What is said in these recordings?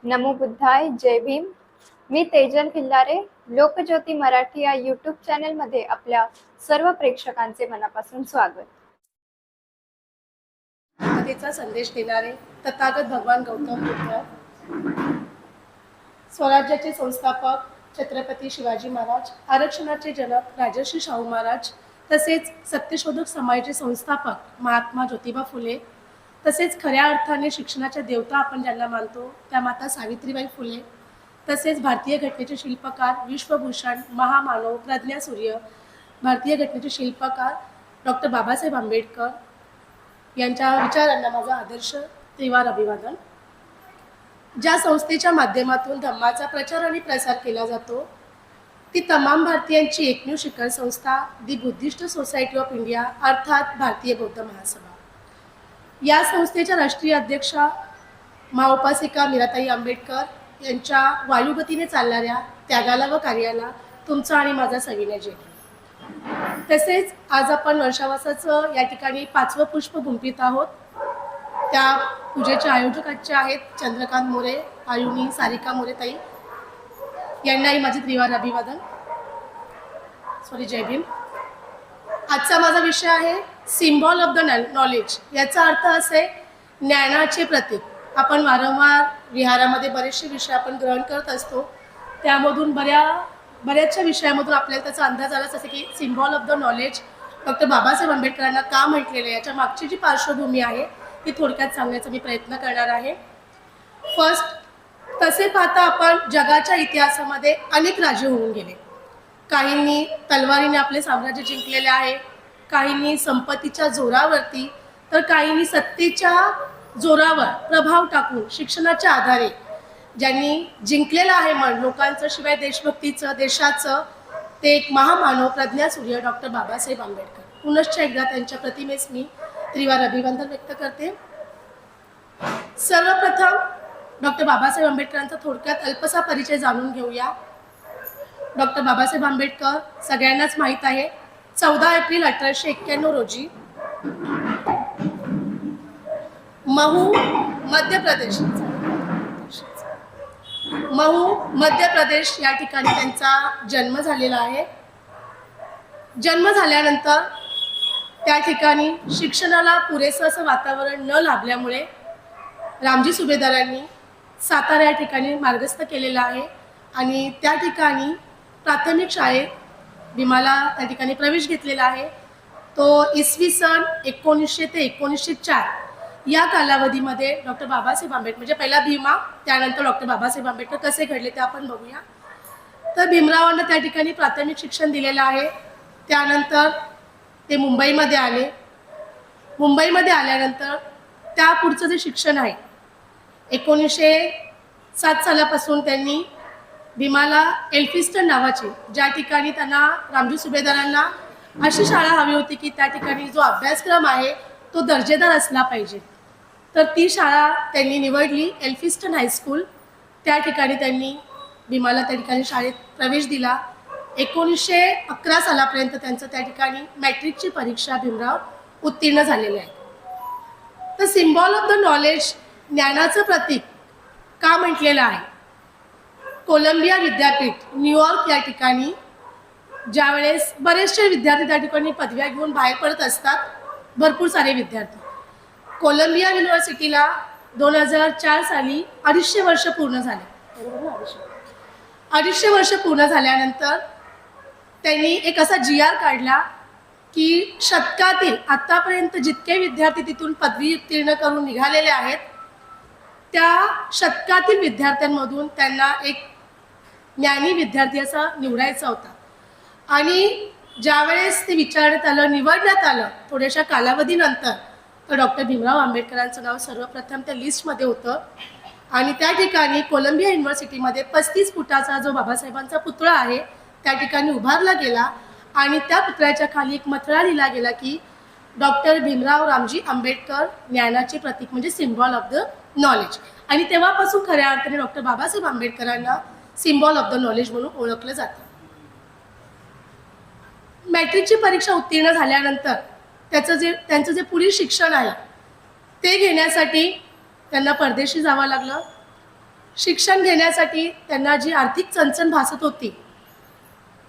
नमो बुद्धाय. जय भीम. मी तेजल खिल्लारे. लोकज्योती मराठी या यूट्यूब चॅनलमध्ये आपल्या सर्व प्रेक्षकांचे मनापासून स्वागत. गीतेचा संदेश देणारे तथागत भगवान गौतम बुद्ध, स्वराज्याचे संस्थापक छत्रपती शिवाजी महाराज, आरक्षणाचे जनक राजर्षी शाहू महाराज, तसेच सत्यशोधक समाजाचे संस्थापक महात्मा ज्योतिबा फुले, तसेच खऱ्या अर्थाने शिक्षणाच्या देवता आपण ज्यांना मानतो त्या माता सावित्रीबाई फुले, तसेच भारतीय घटनेचे शिल्पकार विश्वभूषण महामानव प्रज्ञासूर्य, भारतीय घटनेचे शिल्पकार डॉक्टर बाबासाहेब आंबेडकर यांच्या विचारांना माझा आदर्श त्रिवार अभिवादन. ज्या संस्थेच्या माध्यमातून धम्माचा प्रचार आणि प्रसार केला जातो ती तमाम भारतीयांची एकमेव शिखर संस्था दी बुद्धिस्ट सोसायटी ऑफ इंडिया अर्थात भारतीय बौद्ध महासभा. या संस्थेच्या राष्ट्रीय अध्यक्षा उपासिका मीराताई आंबेडकर यांच्या वायुगतीने चालणाऱ्या त्यागाला व कार्याला तुमचा आणि माझा सविनय जय. तसेच आज आपण वर्षावासाचं या ठिकाणी 5वं पुष्प गुंफीत आहोत. त्या पूजेचे आयोजक आजचे आहेत चंद्रकांत मोरे, आयुनी सारिका मोरेताई, यांनाही माझे त्रिवार अभिवादन. जय भीम. आजचा माझा विषय आहे सिम्बॉल ऑफ द नॉलेज. याचा अर्थ असे ज्ञानाचे प्रतीक. आपण वारंवार विहारामध्ये बरेचसे विषय आपण ग्रहण करत असतो, त्यामधून बऱ्याचशा विषयामधून आपल्याला त्याचा अंदाज आलाच असे की symbol of the knowledge doctor Babasaheb आंबेडकरांना का म्हटलेलं आहे, याच्या मागची जी पार्श्वभूमी आहे ती थोडक्यात सांगण्याचा मी प्रयत्न करणार आहे. फर्स्ट, तसे पाहता आपण जगाच्या इतिहासामध्ये अनेक राजे होऊन गेले. काहींनी तलवारीने आपले साम्राज्य जिंकलेले आहे, काहींनी संपत्तीच्या जोरावरती, तर काहींनी सत्तेच्या जोरावर प्रभाव टाकून शिक्षणाच्या आधारे ज्यांनी जिंकलेलं आहे मन लोकांचं, शिवाय देशभक्तीचं, देशाचं, ते एक महामानव प्रज्ञासूर्य डॉक्टर बाबासाहेब आंबेडकर. पुनश्च एकदा त्यांच्या प्रतिमेस मी त्रिवार अभिवादन व्यक्त करते. सर्वप्रथम डॉक्टर बाबासाहेब आंबेडकरांचा थोडक्यात अल्पसा परिचय जाणून घेऊया. डॉक्टर बाबासाहेब आंबेडकर सगळ्यांनाच माहीत आहे, 14 एप्रिल 1891 रोजी महू मध्य प्रदेश या ठिकाणी त्यांचा जन्म झालेला आहे. जन्म झाल्यानंतर त्या ठिकाणी शिक्षणाला पुरेसं असं वातावरण न लाभल्यामुळे रामजी सुभेदारांनी सातारा या ठिकाणी मार्गस्थ केलेला आहे आणि त्या ठिकाणी प्राथमिक शाळेत भीमाला त्या ठिकाणी प्रवेश घेतलेला आहे. तो इसवी सन 1900 ते 1904 या कालावधीमध्ये डॉक्टर बाबासाहेब आंबेडकर, म्हणजे पहिला भीमा त्यानंतर डॉक्टर बाबासाहेब आंबेडकर कसे घडले ते आपण बघूया. तर भीमरावांना त्या ठिकाणी प्राथमिक शिक्षण दिलेलं आहे. त्यानंतर ते मुंबईमध्ये आले. मुंबईमध्ये आल्यानंतर त्या पुढचं जे शिक्षण आहे 1907 सालापासून त्यांनी भीमाला एल्फिस्टन नावाची, ज्या ठिकाणी त्यांना रामजी सुभेदारांना अशी शाळा हवी होती की त्या ठिकाणी जो अभ्यासक्रम आहे तो दर्जेदार असला पाहिजे, तर ती शाळा त्यांनी निवडली, एल्फिस्टन हायस्कूल. त्या ठिकाणी त्यांनी भीमाला त्या ठिकाणी शाळेत प्रवेश दिला. 1911 सालापर्यंत त्यांचं त्या ठिकाणी मॅट्रिकची परीक्षा भीमराव उत्तीर्ण झालेले आहे. तर सिम्बॉल ऑफ द नॉलेज, ज्ञानाचं प्रतीक का म्हटलेलं आहे? कोलंबिया विद्यापीठ न्यूयॉर्क या ठिकाणी ज्यावेळेस बरेचसे विद्यार्थी त्या ठिकाणी पदव्या घेऊन बाहेर पडत असतात, भरपूर सारे विद्यार्थी, कोलंबिया युनिव्हर्सिटीला 2004 साली 250 वर्ष पूर्ण झाले. बरोबर ना? 250 वर्ष पूर्ण झाल्यानंतर त्यांनी एक असा GR काढला की शतकातील आतापर्यंत जितके विद्यार्थी तिथून पदवी उत्तीर्ण करून निघालेले आहेत त्या शतकातील विद्यार्थ्यांमधून त्यांना एक ज्ञानी विद्यार्थी असा निवडायचा होता. आणि ज्यावेळेस ते विचारण्यात आलं, निवडण्यात आलं थोड्याशा कालावधीनंतर, तर डॉक्टर भीमराव आंबेडकरांचं नाव सर्वप्रथम त्या लिस्टमध्ये होतं. आणि त्या ठिकाणी कोलंबिया युनिव्हर्सिटीमध्ये 35 फुटाचा जो बाबासाहेबांचा पुतळा आहे त्या ठिकाणी उभारला गेला आणि त्या पुतळ्याच्या खाली एक मथळा लिहिला गेला की डॉक्टर भीमराव रामजी आंबेडकर, ज्ञानाचे प्रतीक, म्हणजे सिम्बॉल ऑफ द नॉलेज. आणि तेव्हापासून खऱ्या अर्थाने डॉक्टर बाबासाहेब आंबेडकरांना सिम्बॉल ऑफ द नॉलेज म्हणून ओळखलं जातं. मॅट्रिकची परीक्षा उत्तीर्ण झाल्यानंतर त्यांचं जे पुढील शिक्षण आहे ते घेण्यासाठी त्यांना परदेशी जावं लागलं. शिक्षण घेण्यासाठी त्यांना जी आर्थिक चणचण भासत होती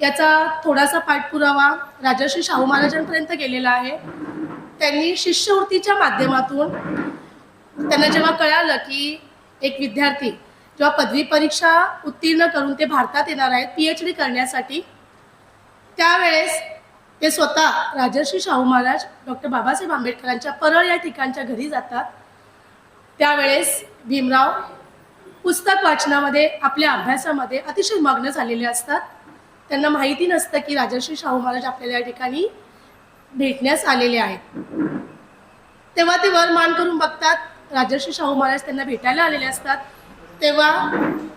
याचा थोडासा पाठपुरावा राजर्षी शाहू महाराजांपर्यंत गेलेला आहे. त्यांनी शिष्यवृत्तीच्या माध्यमातून त्यांना जेव्हा कळालं की एक विद्यार्थी जेव्हा पदवी परीक्षा उत्तीर्ण करून ते भारतात येणार आहेत PhD करण्यासाठी, त्यावेळेस ते स्वतः राजर्षी शाहू महाराज डॉक्टर बाबासाहेब आंबेडकरांच्या परळ या ठिकाणच्या घरी जातात. त्यावेळेस भीमराव पुस्तक वाचनामध्ये आपल्या अभ्यासामध्ये अतिशय मग्न झालेले असतात. त्यांना माहिती नसतं की राजर्षी शाहू महाराज आपल्याला या ठिकाणी भेटण्यास आलेले आहेत. तेव्हा ते वर मान करून बघतात. राजर्षी शाहू महाराज त्यांना भेटायला आलेले असतात. तेव्हा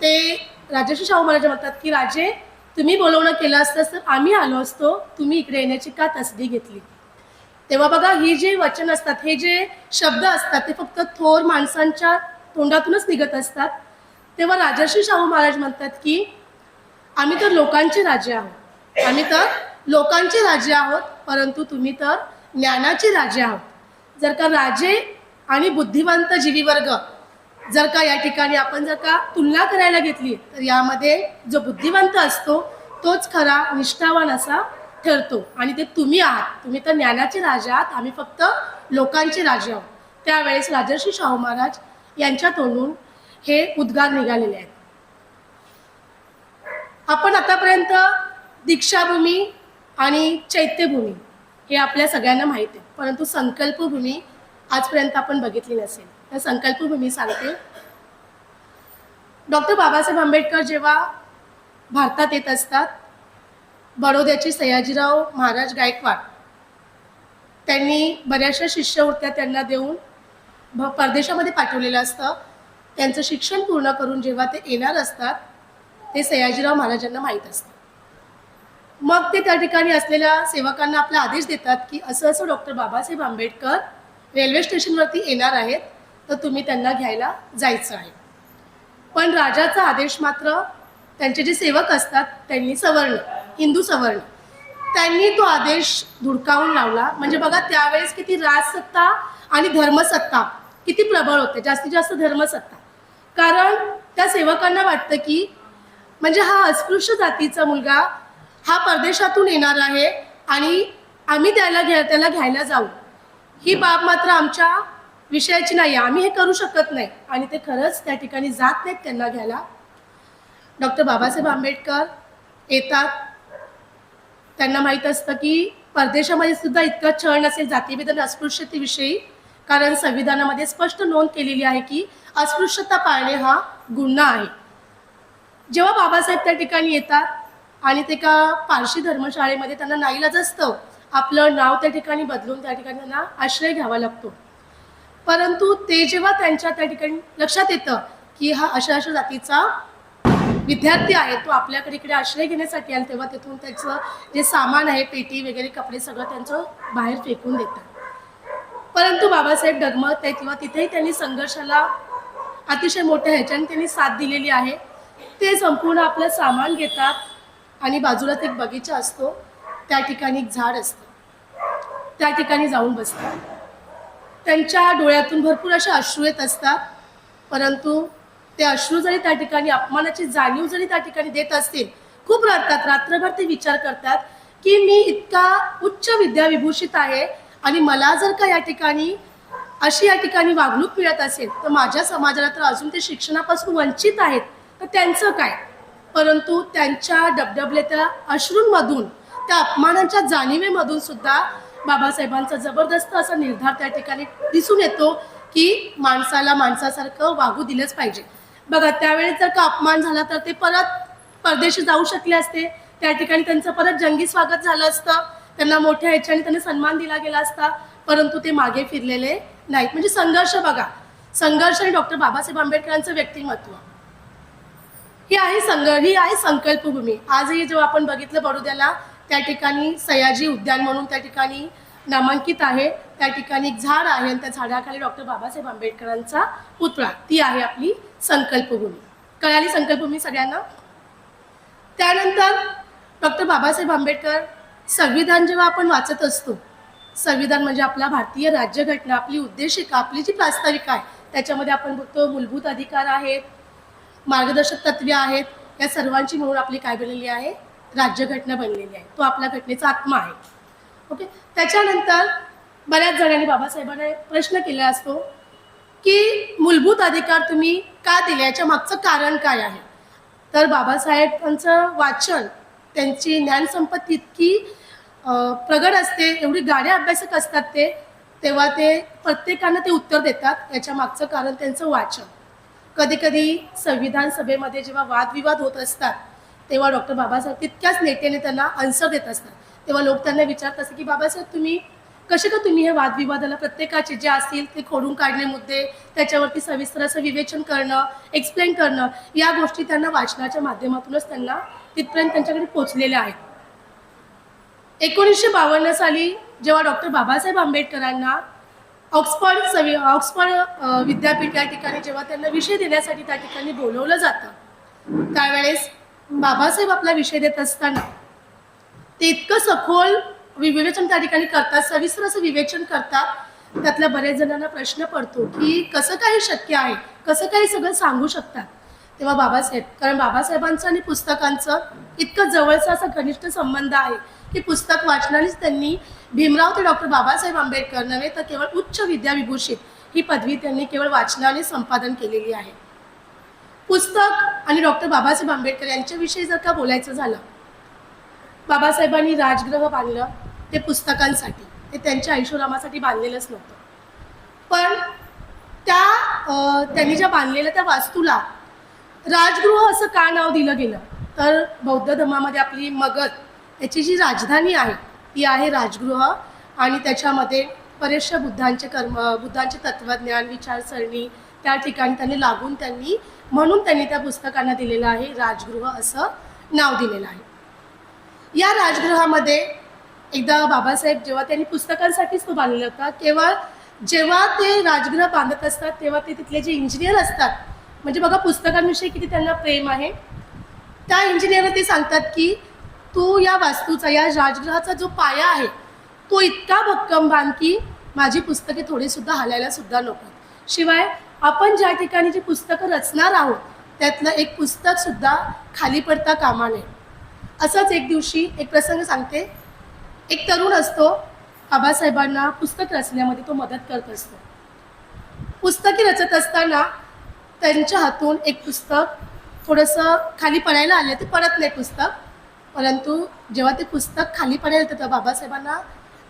ते राजर्षी शाहू महाराज म्हणतात की राजे, तुम्ही बोलवणं केलं असतं तर आम्ही आलो असतो, तुम्ही इकडे येण्याची का तसदी घेतली. तेव्हा बघा, ही जे वचन असतात, हे जे शब्द असतात ते फक्त थोर माणसांच्या तोंडातूनच निघत असतात. तेव्हा राजर्षी शाहू महाराज म्हणतात की आम्ही तर लोकांचे राजे आहोत, आम्ही तर लोकांचे राजे आहोत, परंतु तुम्ही तर ज्ञानाचे राजे आहोत. जर का राजे आणि बुद्धिवंत जीवीवर्ग जर का या ठिकाणी आपण जर का तुलना करायला घेतली तर यामध्ये जो बुद्धिवंत असतो तोच खरा निष्ठावान असा ठरतो. आणि ते तुम्ही आहात, तुम्ही तर ज्ञानाचे राजे आहात, आम्ही फक्त लोकांचे राजे आहोत. त्यावेळेस राजर्षी शाहू महाराज यांच्या तोंडून हे उद्गार निघालेले आहेत. आपण आतापर्यंत दीक्षाभूमी आणि चैत्यभूमी हे आपल्या सगळ्यांना माहिती आहे, परंतु संकल्पभूमी आजपर्यंत आपण बघितली नसेल. त्या संकल्पभूमी सांगते. डॉक्टर बाबासाहेब आंबेडकर जेव्हा भारतात येत असतात, बडोद्याचे सयाजीराव महाराज गायकवाड त्यांनी बऱ्याचशा शिष्यवृत्त्या त्यांना देऊन परदेशामध्ये पाठवलेलं असतं. त्यांचं शिक्षण पूर्ण करून जेव्हा ते येणार असतात ते सयाजीराव महाराजांना माहीत असतं. मग ते त्या ठिकाणी असलेल्या सेवकांना आपला आदेश देतात की असं असं डॉक्टर बाबासाहेब आंबेडकर रेल्वे स्टेशनवरती येणार आहेत, तर तुम्ही त्यांना घ्यायला जायचं आहे. पण राजाचा आदेश मात्र त्यांचे जे सेवक असतात त्यांनी सवर्ण, हिंदू सवर्ण, त्यांनी तो आदेश धुडकावून लावला. म्हणजे बघा, त्यावेळेस किती राजसत्ता आणि धर्मसत्ता किती प्रबळ होते, जास्तीत जास्त धर्मसत्ता. कारण त्या सेवकांना वाटतं की म्हणजे हा अस्पृश्य जातीचा मुलगा हा परदेशातून येणार आहे आणि आम्ही त्याला घ्यायला जाऊ, ही बाब मात्र आमच्या विषयाची नाही आहे, आम्ही हे करू शकत नाही. आणि ते खरंच त्या ठिकाणी जात नाहीत त्यांना घ्यायला. डॉक्टर बाबासाहेब आंबेडकर येतात. त्यांना माहीत असतं की परदेशामध्ये सुद्धा इतका छळ नसेल जातीभेद आणि अस्पृश्यतेविषयी, कारण संविधानामध्ये स्पष्ट नोंद केलेली आहे की अस्पृश्यता पाळणे हा गुन्हा आहे. जेव्हा बाबासाहेब त्या ठिकाणी येतात आणि ते का पारशी धर्मशाळेमध्ये त्यांना नाईलाज असतं, आपलं नाव त्या ठिकाणी बदलून त्या ठिकाणी त्यांना आश्रय घ्यावा लागतो. परंतु ते जेव्हा त्यांच्या त्या ठिकाणी लक्षात येतं की हा अशा अशा जातीचा विद्यार्थी आहे, तो आपल्याकडे इकडे आश्रय घेण्यासाठी आला, तेव्हा तिथून त्याचं जे सामान आहे, पेटी वगैरे कपडे सगळं त्यांचं बाहेर फेकून देतात. परंतु बाबासाहेब डगमगत आहेत किंवा तिथेही त्यांनी संघर्षाला अतिशय मोठ्या ह्याच्याने त्यांनी साथ दिलेली आहे. ते संपूर्ण आपलं सामान घेतात आणि बाजूलाच एक बगीचा असतो, त्या ठिकाणी एक झाड असतं, त्या ठिकाणी जाऊन बसतात. त्यांच्या डोळ्यातून भरपूर असे अश्रू येत असतात. परंतु ते अश्रू जरी त्या ठिकाणी अपमानाची जाणीव जरी त्या ठिकाणी देत असतील, खूप रडतात. रात्रभर ते विचार करतात की मी इतका उच्च विद्याविभूषित आहे आणि मला जर का या ठिकाणी अशी या ठिकाणी वागणूक मिळत असेल तर माझ्या समाजाला तर अजून ते शिक्षणापासून वंचित आहेत, तर त्यांचं काय. परंतु त्यांच्या डबडबलेत्या अश्रूंमधून, त्या अपमानांच्या जाणीवेमधून सुद्धा बाबासाहेबांचा जबरदस्त असा निर्धार त्या ठिकाणी दिसून येतो की माणसाला माणसासारखं वागू दिलंच पाहिजे. बघा, त्यावेळेस जर का अपमान झाला तर ते परत परदेशी जाऊ शकले असते, त्या ठिकाणी त्यांचं परत जंगी स्वागत झालं असतं, त्यांना मोठ्या ह्याच्याने त्यांना सन्मान दिला गेला असता. परंतु ते मागे फिरलेले नाहीत. म्हणजे संघर्ष बघा, संघर्ष आणि डॉक्टर बाबासाहेब आंबेडकरांचं व्यक्तिमत्व ही आहे संकल्पभूमी. आजही जेव्हा आपण बघितलं बडोद्याला, त्या ठिकाणी सयाजी उद्यान म्हणून त्या ठिकाणी नामांकित आहे, त्या ठिकाणी एक झाड आहे आणि त्या झाडाखाली डॉक्टर बाबासाहेब आंबेडकरांचा पुतळा, ती आहे आपली संकल्पभूमी. कळाली संकल्पभूमी सगळ्यांना. त्यानंतर डॉक्टर बाबासाहेब आंबेडकर, संविधान जेव्हा आपण वाचत असतो, संविधान म्हणजे आपला भारतीय राज्यघटना, आपली उद्देशिका, आपली जी प्रास्ताविका आहे, त्याच्यामध्ये आपण बघतो मूलभूत अधिकार आहेत, मार्गदर्शक तत्वे आहेत, या सर्वांची मिळून आपली काय बनलेली आहे, राज्यघटना बनलेली आहे. तो आपला घटनेचा आत्मा आहे. ओके. त्याच्यानंतर बऱ्याच जणांनी बाबासाहेबांना प्रश्न केला असतो की मूलभूत अधिकार तुम्ही का दिले, याच्या मागचं कारण काय आहे. तर बाबासाहेबांचं वाचन, त्यांची ज्ञानसंपत्ती इतकी प्रगड असते, एवढी गाढे अभ्यासक असतात ते, तेव्हा ते प्रत्येकानं ते उत्तर देतात. याच्या मागचं कारण त्यांचं वाचन. कधी कधी संविधान सभेमध्ये जेव्हा वादविवाद होत असतात तेव्हा डॉक्टर बाबासाहेब तितक्याच नेटेने त्यांना आन्सर देत असतात. तेव्हा लोक त्यांना विचारत असतात की बाबासाहेब तुम्ही कसे का तुम्ही हे वादविवादाला प्रत्येकाचे जे असतील ते खोडून काढणे मुद्दे, त्याच्यावरती सविस्तर असं विवेचन करणं, एक्सप्लेन करणं, या गोष्टी त्यांना वाचनाच्या माध्यमातूनच त्यांना तिथपर्यंत त्यांच्याकडे पोचलेल्या आहेत. 1952 साली जेव्हा डॉक्टर बाबासाहेब आंबेडकरांना ऑक्सफर्ड विद्यापीठ या ठिकाणी जेव्हा त्यांना विषय देण्यासाठी त्या ठिकाणी बोलवलं जातं, त्यावेळेस बाबासाहेब आपला विषय देत असताना ते इतकं सखोल विवेचन त्या ठिकाणी करतात, सविस्तर असं विवेचन करतात. त्यातल्या बऱ्याच जणांना प्रश्न पडतो की कसं काही शक्य आहे, कसं काही सगळं सांगू शकतात. तेव्हा बाबासाहेब, कारण बाबासाहेबांचं आणि पुस्तकांचं इतकं जवळचा असा घनिष्ठ संबंध आहे की पुस्तक वाचनानेच त्यांनी भीमराव ते डॉक्टर बाबासाहेब आंबेडकर नव्हे तर केवळ उच्च विद्याविभूषित ही पदवी त्यांनी केवळ वाचनाने संपादन केलेली आहे. पुस्तक आणि डॉक्टर बाबासाहेब आंबेडकर यांच्याविषयी जर का बोलायचं झालं, बाबासाहेबांनी राजगृह बांधलं ते पुस्तकांसाठी, ते त्यांच्या ऐशोरामासाठी बांधलेलंच नव्हतं. पण त्यांनी ज्या बांधलेल्या त्या वास्तूला राजगृह असं का नाव दिलं गेलं, तर बौद्ध धर्मामध्ये आपली मगध याची जी राजधानी आहे ती आहे राजगृह, आणि त्याच्यामध्ये बरेचशा बुद्धांचे तत्वज्ञान, विचारसरणी त्या ठिकाणी त्यांनी लागून म्हणून त्यांनी त्या पुस्तकांना दिलेलं आहे राजगृह असं नाव दिलेलं आहे. या राजगृहामध्ये एकदा बाबासाहेब जेव्हा त्यांनी पुस्तकांसाठीच तो बांधलेला होता, केवळ जेव्हा ते राजगृह बांधत असतात तेव्हा ते तिथले जे इंजिनियर असतात, म्हणजे बघा पुस्तकांविषयी किती त्यांना प्रेम आहे, त्या इंजिनियरला ते सांगतात की तू या वास्तूचा, या राजगृहाचा जो पाया आहे तो इतका भक्कम बांध की माझी पुस्तके थोडेसुद्धा हालायला सुद्धा नको. शिवाय आपण ज्या ठिकाणी जी पुस्तकं रचणार आहोत त्यातलं एक पुस्तकसुद्धा खाली पडता कामा नये. असंच एक दिवशी एक प्रसंग सांगते. एक तरुण असतो, बाबासाहेबांना पुस्तक रचण्यामध्ये तो मदत करत असतो. पुस्तके रचत असताना त्यांच्या हातून एक पुस्तक थोडंसं खाली पडायला आलं, ते पडत नाही पुस्तक, परंतु जेव्हा ते पुस्तक खाली पडायला येतं तेव्हा बाबासाहेबांना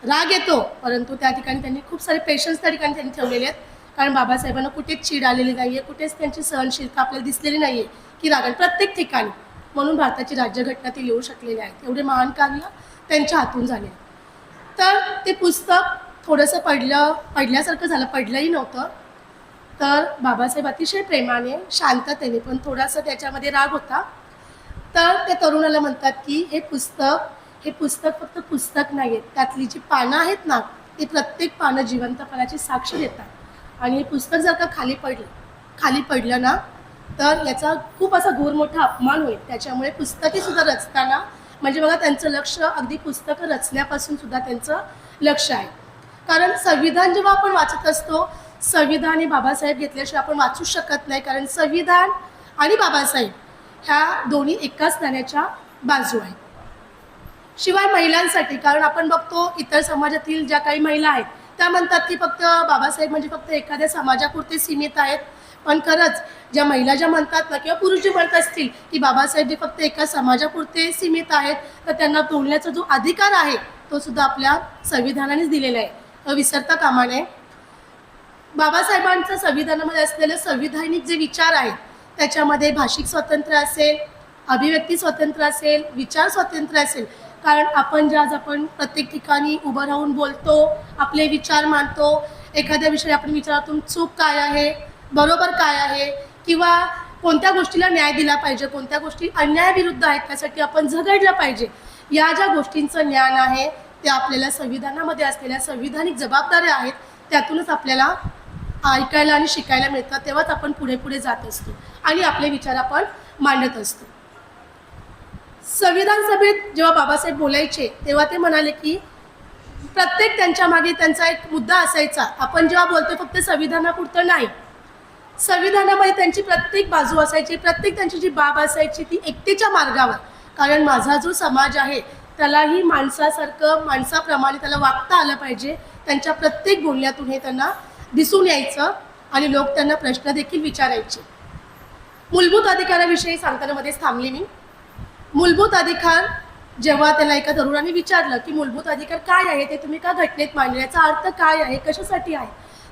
राग येतो, परंतु त्या ठिकाणी त्यांनी खूप सारे पेशन्स त्या ठिकाणी त्यांनी ठेवलेले आहेत. कारण बाबासाहेबांना कुठेच चीड आलेली नाही आहे, कुठेच त्यांची सहनशीलता आपल्याला दिसलेली नाही आहे की राग प्रत्येक ठिकाणी. म्हणून भारताची राज्यघटना ती लिहू शकलेली आहे. एवढे महान कार्य त्यांच्या हातून झाले. तर ते पुस्तक थोडंसं पडल्यासारखं झालं, पडलंही नव्हतं. तर बाबासाहेब अतिशय प्रेमाने, शांततेने, पण थोडासा त्याच्यामध्ये राग होता, तर त्या तरुणाला म्हणतात की हे पुस्तक फक्त पुस्तक नाही आहे, त्यातली जी पानं आहेत ना, ती प्रत्येक पानं जिवंतपणाची साक्ष देतात. आणि हे पुस्तक जर का खाली पडलं ना तर याचा खूप असा घोर मोठा अपमान होईल. त्याच्यामुळे पुस्तके सुद्धा रचताना, म्हणजे बघा त्यांचं लक्ष अगदी पुस्तकं रचण्यापासून सुद्धा त्यांचं लक्ष आहे. कारण संविधान जेव्हा आपण वाचत असतो, संविधान आणि बाबासाहेब घेतल्याशिवाय आपण वाचू शकत नाही, कारण संविधान आणि बाबासाहेब ह्या दोन्ही एकाच नाण्याच्या बाजू आहेत. शिवाय महिलांसाठी, कारण आपण बघतो इतर समाजातील ज्या काही महिला आहेत त्या म्हणतात की फक्त बाबासाहेब म्हणजे फक्त एखाद्या समाजापुरते सीमित आहेत. पण खरंच ज्या महिला ज्या म्हणतात ना, किंवा पुरुष जे म्हणत असतील की बाबासाहेब जे फक्त एका समाजापुरते सीमित आहेत, तर त्यांना बोलण्याचा जो अधिकार आहे तो सुद्धा आपल्या संविधानानेच दिलेला आहे, विसरता कामा नये. बाबासाहेबांचं संविधानामध्ये असलेले संविधानिक जे विचार आहेत त्याच्यामध्ये भाषिक स्वातंत्र्य असेल, अभिव्यक्ती स्वातंत्र्य असेल, विचार स्वातंत्र्य असेल. कारण आपण प्रत्येक ठिकाणी उभं राहून बोलतो, आपले विचार मांडतो, एखाद्या विषयी आपण विचारातून चूक काय आहे, बरोबर काय आहे, किंवा कोणत्या गोष्टीला न्याय दिला पाहिजे, कोणत्या गोष्टी अन्यायाविरुद्ध आहेत त्यासाठी आपण झगडलं पाहिजे, या ज्या गोष्टींचं ज्ञान आहे ते आपल्याला संविधानामध्ये असलेल्या संविधानिक जबाबदाऱ्या आहेत त्यातूनच आपल्याला ऐकायला आणि शिकायला मिळतात. तेव्हाच आपण पुढे जात असतो आणि आपले विचार आपण मांडत असतो. संविधान सभेत जेव्हा बाबासाहेब बोलायचे तेव्हा ते म्हणाले की प्रत्येक त्यांच्या मागे त्यांचा एक मुद्दा असायचा. आपण जेव्हा बोलतो फक्त संविधानापुरतं नाही, संविधानामध्ये त्यांची प्रत्येक बाजू असायची, प्रत्येक त्यांची जी बाब असायची ती एकतेच्या मार्गावर. कारण माझा जो समाज आहे त्यालाही माणसासारखं, माणसाप्रमाणे त्याला वागता आलं पाहिजे. त्यांच्या प्रत्येक बोलण्यातून हे त्यांना दिसून यायचं आणि लोक त्यांना प्रश्न देखील विचारायचे. मूलभूत अधिकाराविषयी सांगताना मध्येच थांबली मी. मूलभूत अधिकार जेव्हा त्याला एका तरुणाने विचारलं की मूलभूत अधिकार काय आहे, ते तुम्ही का घटनेत मांडले, याचा अर्थ काय आहे, कशासाठी आहे,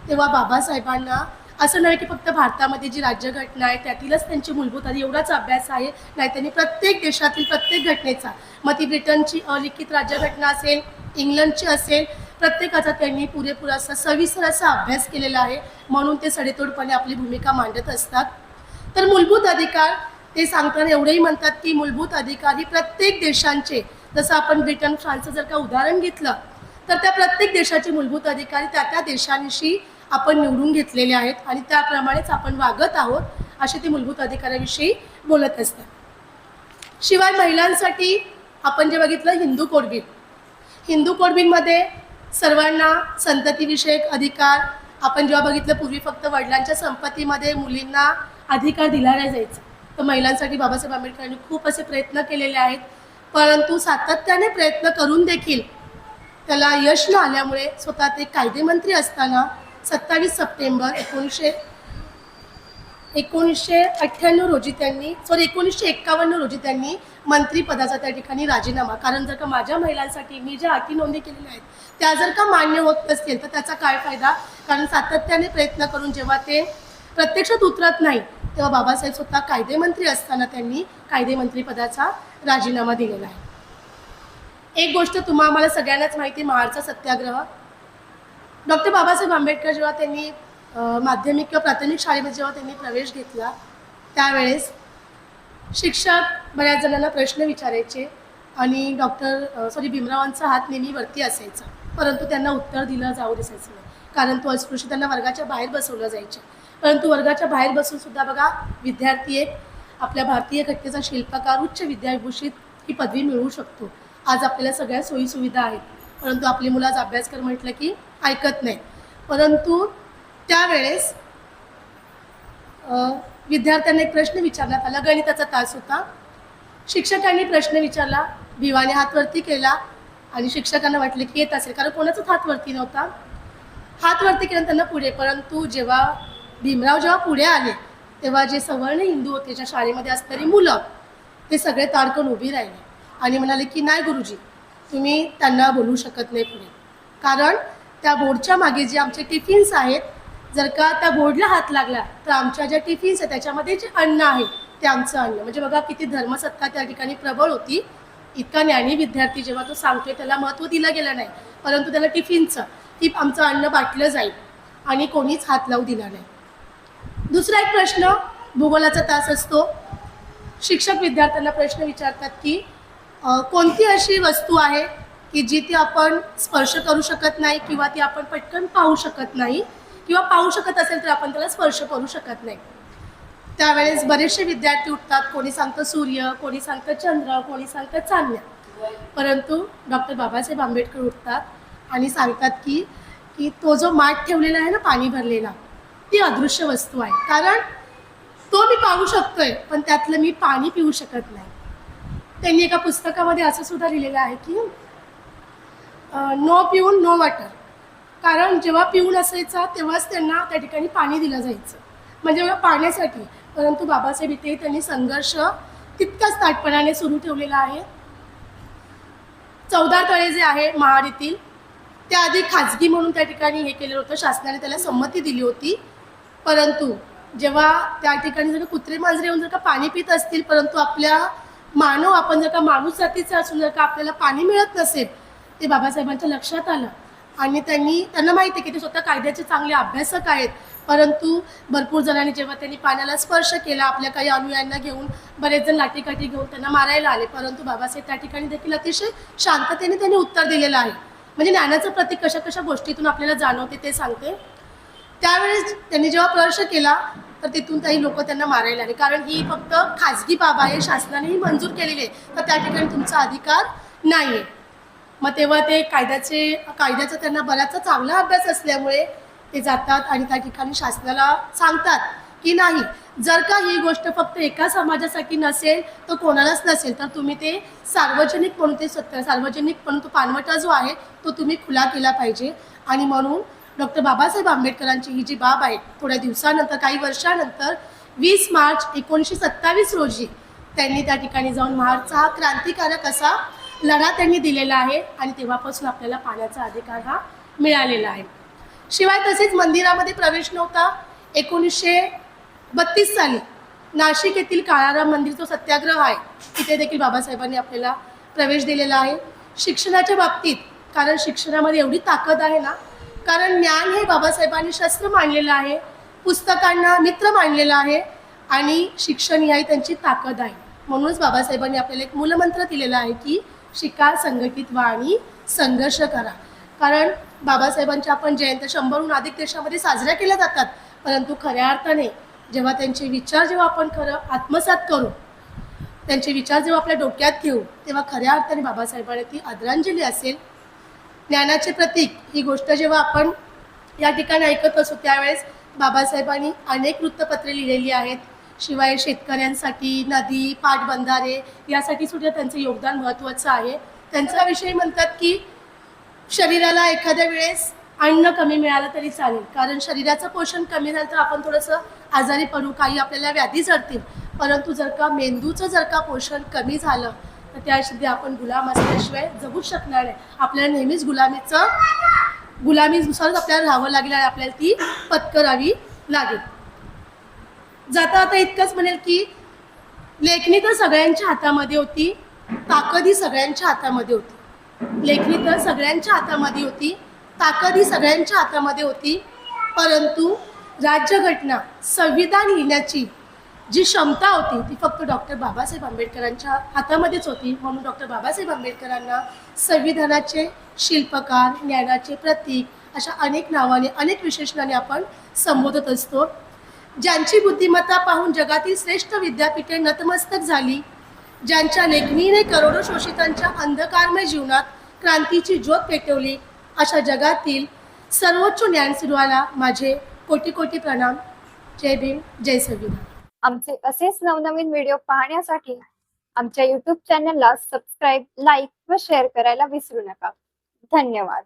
तेव्हा बाबासाहेबांना असं नाही की फक्त भारतामध्ये जी राज्यघटना आहे त्यातीलच त्यांची मूलभूत अधिकार एवढाच अभ्यास आहे, नाही, त्यांनी प्रत्येक देशातील प्रत्येक घटनेचा, मग ती ब्रिटनची अलिखित राज्यघटना असेल, इंग्लंडची असेल, प्रत्येकाचा त्यांनी पुरेपूर असा सविस्तर असा अभ्यास केलेला आहे. म्हणून ते सडेतोडपणे आपली भूमिका मांडत असतात. तर मूलभूत अधिकार ते सांगताना एवढंही म्हणतात की मूलभूत अधिकार ही प्रत्येक देशांचे, जसं आपण ब्रिटन, फ्रान्सचं जर का उदाहरण घेतलं तर त्या प्रत्येक देशाचे मूलभूत अधिकारी त्या त्या देशांशी आपण निवडून घेतलेले आहेत आणि त्याप्रमाणेच आपण वागत आहोत, असे ते मूलभूत अधिकाराविषयी बोलत असतात. शिवाय महिलांसाठी आपण जे बघितलं Hindu code bill, Hindu code बिलमध्ये सर्वांना संततीविषयक अधिकार, आपण जेव्हा बघितलं पूर्वी फक्त वडिलांच्या संपत्तीमध्ये मुलींना अधिकार दिला नाही जायचा, तर महिलांसाठी बाबासाहेब आंबेडकरांनी खूप असे प्रयत्न केलेले आहेत. परंतु सातत्याने प्रयत्न करून देखील त्याला यश न आल्यामुळे स्वतः ते कायदेमंत्री असताना 27 सप्टेंबर 1951 रोजी त्यांनी 1951 रोजी त्यांनी मंत्रिपदाचा त्या ठिकाणी राजीनामा, कारण जर का माझ्या महिलांसाठी मी ज्या अटी नोंदी केलेल्या आहेत त्या जर का मान्य होत नसतील तर त्याचा काय फायदा, कारण सातत्याने प्रयत्न करून जेव्हा ते प्रत्यक्षात उतरत नाही तेव्हा बाबासाहेब स्वतः कायदेमंत्री असताना त्यांनी कायदेमंत्रीपदाचा राजीनामा दिलेला आहे. एक गोष्ट आम्हाला सगळ्यांनाच माहिती, महाडचा सत्याग्रह. डॉक्टर बाबासाहेब आंबेडकर जेव्हा त्यांनी माध्यमिक किंवा प्राथमिक शाळेमध्ये जेव्हा त्यांनी प्रवेश घेतला त्यावेळेस शिक्षक बऱ्याच जणांना प्रश्न विचारायचे आणि भीमरावांचा हात नेहमी वरती असायचा, परंतु त्यांना उत्तर दिलं जाऊ दिसायचं नाही, कारण तो अस्पृश्य त्यांना वर्गाच्या बाहेर बसवलं जायचे. परंतु वर्गाच्या बाहेर बसून सुद्धा बघा, विद्यार्थी एक आपल्या भारतीय घटनेचा शिल्पकार, उच्च विद्याविभूषित ही पदवी मिळवू शकतो. आज आपल्याला सगळ्या सोयीसुविधा आहेत, परंतु आपली मुलं आज अभ्यास कर म्हटलं की ऐकत नाही. परंतु त्यावेळेस विद्यार्थ्यांना एक प्रश्न विचारण्यात आला, गणिताचा तास होता. शिक्षकांनी प्रश्न विचारला, भिवाने हात वरती केला आणि शिक्षकांना वाटले की येत असेल, कारण कोणाचाच हात वरती नव्हता. हात वरती केला त्यांना पुढे, परंतु जेव्हा भीमराव पुढे आले तेव्हा जे सवर्ण हिंदू होते, ज्या शाळेमध्ये असणारी मुलं, ते सगळे ताडकन उभी राहिले आणि म्हणाले की नाही गुरुजी, तुम्ही त्यांना बोलू शकत नाही पुढे, कारण त्या बोर्डच्या मागे जे आमचे टिफिन्स आहेत, जर का त्या बोर्डला हात लागला तर आमच्या ज्या टिफिन्स आहेत त्याच्यामध्ये जे अन्न आहे ते आमचं अन्न. म्हणजे बघा किती धर्मसत्ता त्या ठिकाणी प्रबळ होती. इतका ज्ञानी विद्यार्थी जेव्हा तो सांगतोय त्याला महत्त्व दिलं गेलं नाही, परंतु त्याला टिफिनचं की आमचं अन्न बाटलं जाईल आणि कोणीच हात लावू दिला नाही. दुसरा एक प्रश्न भूगोलाचा तास असतो. शिक्षक विद्यार्थ्यांना प्रश्न विचारतात की कोणती अशी वस्तू आहे की जी ती आपण स्पर्श करू शकत नाही किंवा ती आपण पटकन पाहू शकत नाही, किंवा पाहू शकत असेल तर आपण त्याला स्पर्श करू शकत नाही. त्यावेळेस बरेचसे विद्यार्थी उठतात, कोणी सांगतं सूर्य, कोणी सांगतं चंद्र, कोणी सांगतं चांदण्या. परंतु डॉक्टर बाबासाहेब आंबेडकर उठतात आणि सांगतात की की तो जो माठ ठेवलेला आहे ना, पाणी भरलेला, ती अदृश्य वस्तू आहे, कारण तो मी पाहू शकतोय पण त्यातलं मी पाणी पिऊ शकत नाही. त्यांनी एका पुस्तकामध्ये असं सुद्धा लिहिलेलं आहे की नो पिऊन नो वॉटर, कारण जेव्हा पिऊन असायचा तेव्हाच त्यांना त्या ठिकाणी पाणी दिलं जायचं, म्हणजे बघा पाण्यासाठी. परंतु बाबासाहेब इथे त्यांनी संघर्ष तितकाच ताटपणाने सुरू ठेवलेला आहे. 14 तळे जे आहे महाड येथील, त्याआधी खाजगी म्हणून त्या ठिकाणी हे केलेलं होतं, शासनाने त्याला संमती दिली होती. परंतु जेव्हा त्या ठिकाणी जर कुत्रे मांजरे येऊन जर का पाणी पित असतील, परंतु आपल्या आपण जर का माणूस जातीचं असून जर का आपल्याला पाणी मिळत नसेल, ते बाबासाहेबांच्या लक्षात आलं आणि त्यांना माहिती आहे की ते स्वतः कायद्याचे चांगले अभ्यासक आहेत. परंतु भरपूर जणांनी जेव्हा त्यांनी पाण्याला स्पर्श केला, आपल्या काही अनुयायांना घेऊन बरेच जण लाठीकाठी घेऊन त्यांना मारायला आले, परंतु बाबासाहेब त्या ठिकाणी देखील अतिशय शांततेने त्यांनी उत्तर दिलेलं आहे. म्हणजे ज्ञानाचं प्रतीक कशा कशा गोष्टीतून आपल्याला जाणवते ते सांगते. त्यावेळेस त्यांनी जेव्हा स्पर्श केला तर तिथून काही लोक त्यांना मारायला आले, कारण ही फक्त खाजगी बाब आहे, शासनानेही मंजूर केलेली आहे, तर त्या ठिकाणी तुमचा अधिकार नाही आहे. मग तेव्हा ते कायद्याचा त्यांना बराचसा चांगला अभ्यास असल्यामुळे ते जातात आणि त्या ठिकाणी शासनाला सांगतात की नाही. जर का ही गोष्ट फक्त एका समाजासाठी नसेल तर कोणालाच नसेल, तर तुम्ही ते सार्वजनिक म्हणून ते सार्वजनिक म्हणून तो पानवटा जो आहे तो तुम्ही खुला केला पाहिजे. आणि म्हणून डॉक्टर बाबासाहेब आंबेडकरांची ही जी बाब आहे, थोड्या दिवसानंतर काही वर्षानंतर 20 मार्च 1927 रोजी त्यांनी त्या ठिकाणी जाऊन महाडचा हा क्रांतिकारक असा लढा त्यांनी दिलेला आहे आणि तेव्हापासून आपल्याला पाण्याचा अधिकार हा मिळालेला आहे. शिवाय तसेच मंदिरामध्ये प्रवेश नव्हता. 1932 साली नाशिक येथील काळाराम मंदिर जो सत्याग्रह आहे तिथे देखील बाबासाहेबांनी आपल्याला प्रवेश दिलेला आहे. शिक्षणाच्या बाबतीत, कारण शिक्षणामध्ये एवढी ताकद आहे ना, कारण ज्ञान हे बाबासाहेबांनी शस्त्र मानलेलं आहे, पुस्तकांना मित्र मानलेलं आहे आणि शिक्षण ही त्यांची ताकद आहे. म्हणूनच बाबासाहेबांनी आपल्याला एक मूलमंत्र दिलेला आहे की शिका, संघटित व्हा आणि संघर्ष करा. कारण बाबासाहेबांच्या आपण जयंत्या 100हून अधिक देशामध्ये साजऱ्या केल्या जातात, परंतु खऱ्या अर्थाने जेव्हा त्यांचे विचार जेव्हा आपण खरं आत्मसात करू, त्यांचे विचार जेव्हा आपल्या डोक्यात घेऊ, तेव्हा खऱ्या अर्थाने बाबासाहेबांना ती आदरांजली असेल. ज्ञानाचे प्रतीक ही गोष्ट जेव्हा आपण या ठिकाणी ऐकत असू त्यावेळेस बाबासाहेबांनी अनेक वृत्तपत्रे लिहिलेली आहेत. शिवाय शेतकऱ्यांसाठी नदी, पाटबंधारे यासाठी सुद्धा त्यांचं योगदान महत्त्वाचं आहे. त्यांच्याविषयी म्हणतात की शरीराला एखाद्या वेळेस अन्न कमी मिळालं तरी चालेल, कारण शरीराचं पोषण कमी झालं तर आपण थोडंसं आजारी पडू, काही आपल्याला व्याधी जडतील. परंतु जर का मेंदूचं जर का पोषण कमी झालं तर त्यासाठी आपण गुलाम असल्याशिवाय जगूच शकणार नाही. आपल्याला नेहमीच गुलामीनुसारच आपल्याला राहावं लागेल आणि आपल्याला ती पत्करावी लागेल. जाता आता इतकंच म्हणेल की लेखणी तर सगळ्यांच्या हातामध्ये होती, ताकद ही सगळ्यांच्या हातामध्ये होती. लेखणी तर सगळ्यांच्या हातामध्ये होती, ताकद ही सगळ्यांच्या हातामध्ये होती. परंतु राज्यघटना, संविधान लिहिण्याची जी क्षमता होती ती फक्त डॉक्टर बाबासाहेब आंबेडकरांच्या हातामध्येच होती. म्हणून डॉक्टर बाबासाहेब आंबेडकरांना संविधानाचे शिल्पकार, ज्ञानाचे प्रतीक अशा अनेक नावाने, अनेक विशेषणाने आपण संबोधत असतो. ज्यांची बुद्धिमत्ता पाहून जगातील श्रेष्ठ विद्यापीठे नतमस्तक झाली, ज्यांच्या लेखणीने करोडो शोषितांच्या अंधकारमय जीवनात क्रांतीची ज्योत पेटवली, अशा जगातील सर्वोच्च ज्ञानसिंधूला माझे कोटी कोटी प्रणाम. जय भीम, जय संविधान. आमचे असेच नवनवीन व्हिडिओ पाहण्यासाठी आमच्या YouTube चॅनलला सबस्क्राईब, लाईक व शेअर करायला विसरू नका. धन्यवाद.